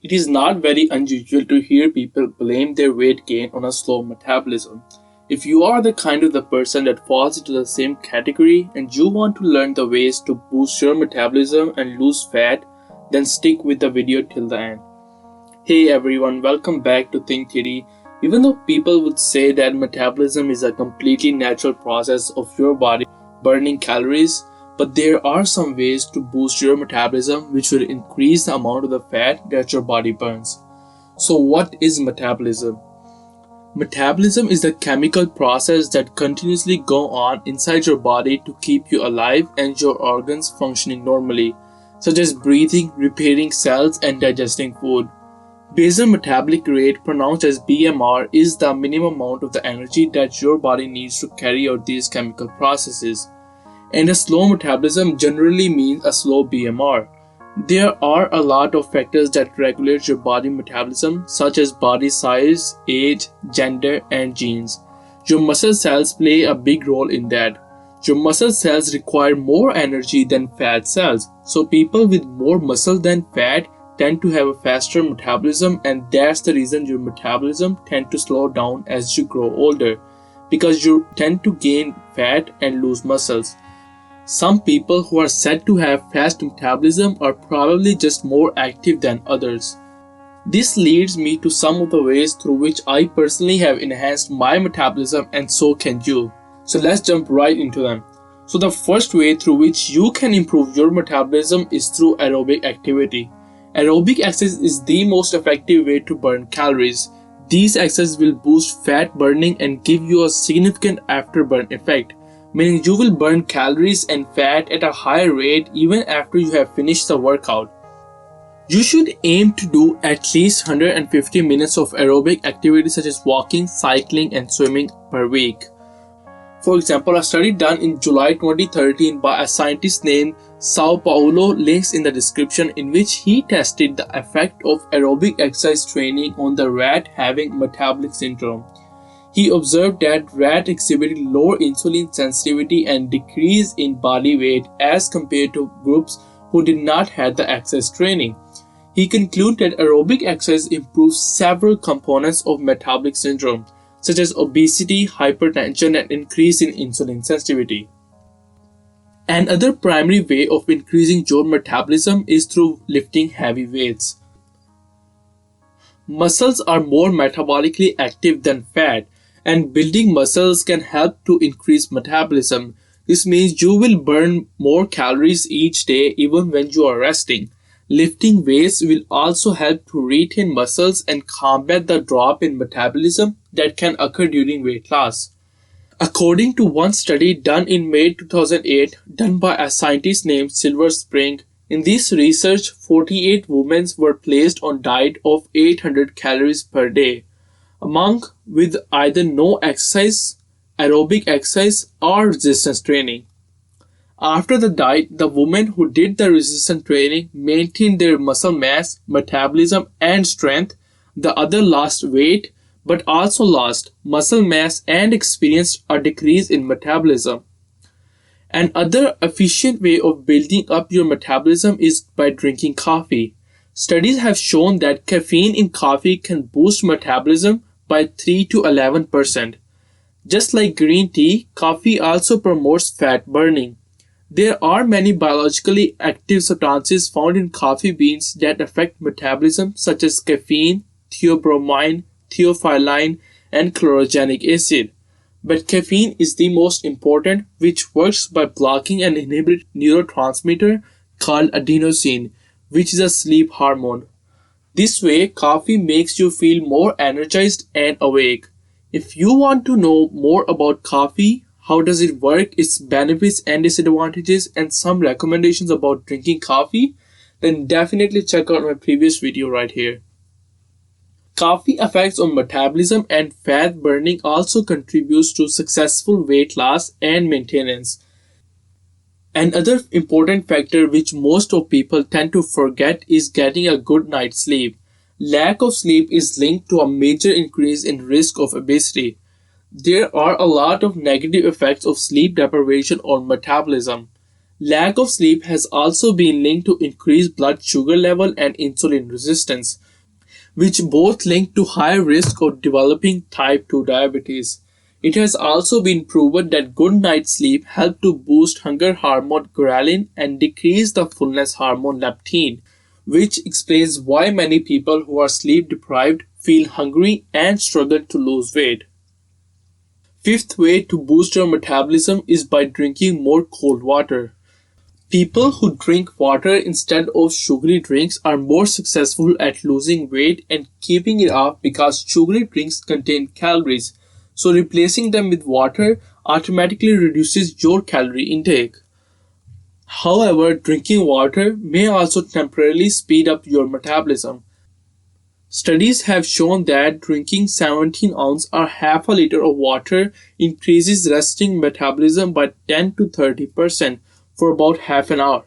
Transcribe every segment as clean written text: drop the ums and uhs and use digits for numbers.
It is not very unusual to hear people blame their weight gain on a slow metabolism. If you are the kind of the person that falls into the same category and you want to learn the ways to boost your metabolism and lose fat, then stick with the video till the end. Hey everyone, welcome back to Think Theory. Even though people would say that metabolism is a completely natural process of your body burning calories, but there are some ways to boost your metabolism which will increase the amount of the fat that your body burns. So what is metabolism? Metabolism is the chemical process that continuously go on inside your body to keep you alive and your organs functioning normally, such as breathing, repairing cells, and digesting food. Basal metabolic rate, pronounced as BMR, is the minimum amount of the energy that your body needs to carry out these chemical processes. And a slow metabolism generally means a slow BMR. There are a lot of factors that regulate your body metabolism, such as body size, age, gender, and genes. Your muscle cells play a big role in that. Your muscle cells require more energy than fat cells, so people with more muscle than fat tend to have a faster metabolism, and that's the reason your metabolism tends to slow down as you grow older, because you tend to gain fat and lose muscles. Some people who are said to have fast metabolism are probably just more active than others. This leads me to some of the ways through which I personally have enhanced my metabolism, and so can you. So let's jump right into them. So the first way through which you can improve your metabolism is through aerobic activity. Aerobic exercise is the most effective way to burn calories. These exercises will boost fat burning and give you a significant afterburn effect, meaning you will burn calories and fat at a higher rate even after you have finished the workout. You should aim to do at least 150 minutes of aerobic activity such as walking, cycling, and swimming per week. For example, a study done in July 2013 by a scientist named Sao Paulo, links in the description, in which he tested the effect of aerobic exercise training on the rat having metabolic syndrome. He observed that rats exhibited lower insulin sensitivity and decrease in body weight as compared to groups who did not have the exercise training. He concluded that aerobic exercise improves several components of metabolic syndrome, such as obesity, hypertension, and increase in insulin sensitivity. Another primary way of increasing your metabolism is through lifting heavy weights. Muscles are more metabolically active than fat, and building muscles can help to increase metabolism. This means you will burn more calories each day even when you are resting. Lifting weights will also help to retain muscles and combat the drop in metabolism that can occur during weight loss. According to one study done in May 2008, done by a scientist named Silver Spring, in this research, 48 women were placed on a diet of 800 calories per day, among with either no exercise, aerobic exercise, or resistance training. After the diet, the women who did the resistance training maintained their muscle mass, metabolism, and strength. The other lost weight, but also lost muscle mass and experienced a decrease in metabolism. Another efficient way of building up your metabolism is by drinking coffee. Studies have shown that caffeine in coffee can boost metabolism by 3 to 11%. Just like green tea, coffee also promotes fat burning. There are many biologically active substances found in coffee beans that affect metabolism, such as caffeine, theobromine, theophylline, and chlorogenic acid. But caffeine is the most important, which works by blocking an inhibited neurotransmitter called adenosine, which is a sleep hormone. This way, coffee makes you feel more energized and awake. If you want to know more about coffee, how does it work, its benefits and disadvantages, and some recommendations about drinking coffee, then definitely check out my previous video right here. Coffee effects on metabolism and fat burning also contributes to successful weight loss and maintenance. Another important factor which most of people tend to forget is getting a good night's sleep. Lack of sleep is linked to a major increase in risk of obesity. There are a lot of negative effects of sleep deprivation on metabolism. Lack of sleep has also been linked to increased blood sugar level and insulin resistance, which both link to high risk of developing type 2 diabetes. It has also been proven that good night's sleep helps to boost hunger hormone ghrelin and decrease the fullness hormone leptin, which explains why many people who are sleep deprived feel hungry and struggle to lose weight. Fifth way to boost your metabolism is by drinking more cold water. People who drink water instead of sugary drinks are more successful at losing weight and keeping it off because sugary drinks contain calories, so replacing them with water automatically reduces your calorie intake. However, drinking water may also temporarily speed up your metabolism. Studies have shown that drinking 17 ounces or half a liter of water increases resting metabolism by 10 to 30% for about half an hour.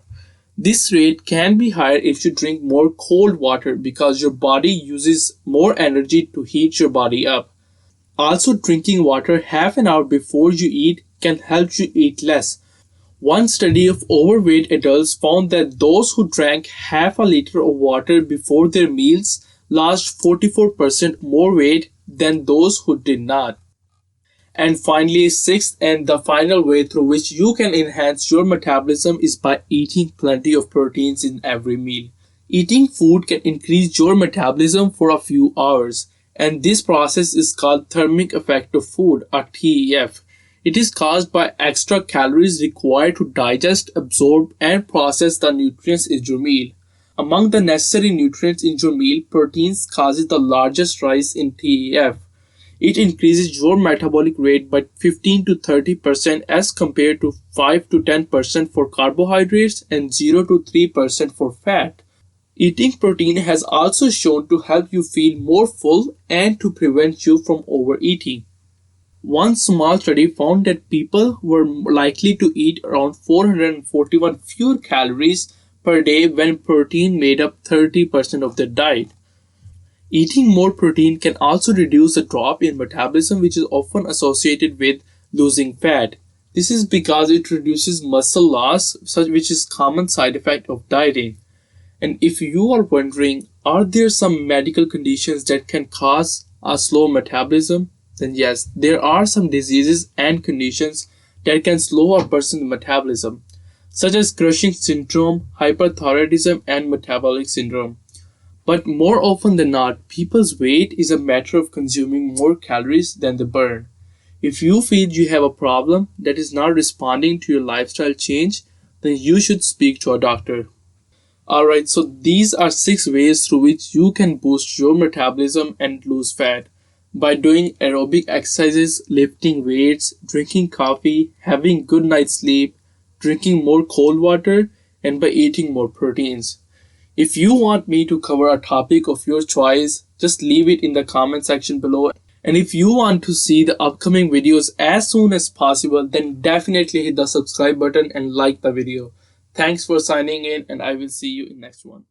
This rate can be higher if you drink more cold water because your body uses more energy to heat your body up. Also, drinking water half an hour before you eat can help you eat less. One study of overweight adults found that those who drank half a liter of water before their meals lost 44% more weight than those who did not. And finally, sixth and the final way through which you can enhance your metabolism is by eating plenty of proteins in every meal. Eating food can increase your metabolism for a few hours, and this process is called thermic effect of food or TEF. It is caused by extra calories required to digest, absorb, and process the nutrients in your meal. Among the necessary nutrients in your meal, proteins causes the largest rise in TEF. It increases your metabolic rate by 15 to 30% as compared to 5 to 10% for carbohydrates and 0 to 3% for fat. Eating protein has also shown to help you feel more full and to prevent you from overeating. One small study found that people were likely to eat around 441 fewer calories per day when protein made up 30% of their diet. Eating more protein can also reduce the drop in metabolism, which is often associated with losing fat. This is because it reduces muscle loss, which is a common side effect of dieting. And if you are wondering, are there some medical conditions that can cause a slow metabolism? Then yes, there are some diseases and conditions that can slow a person's metabolism, such as Cushing syndrome, hyperthyroidism, and metabolic syndrome. But more often than not, people's weight is a matter of consuming more calories than they burn. If you feel you have a problem that is not responding to your lifestyle change, then you should speak to a doctor. Alright, so these are 6 ways through which you can boost your metabolism and lose fat. By doing aerobic exercises, lifting weights, drinking coffee, having good night's sleep, drinking more cold water, and by eating more proteins. If you want me to cover a topic of your choice, just leave it in the comment section below. And if you want to see the upcoming videos as soon as possible, then definitely hit the subscribe button and like the video. Thanks for signing in, and I will see you in next one.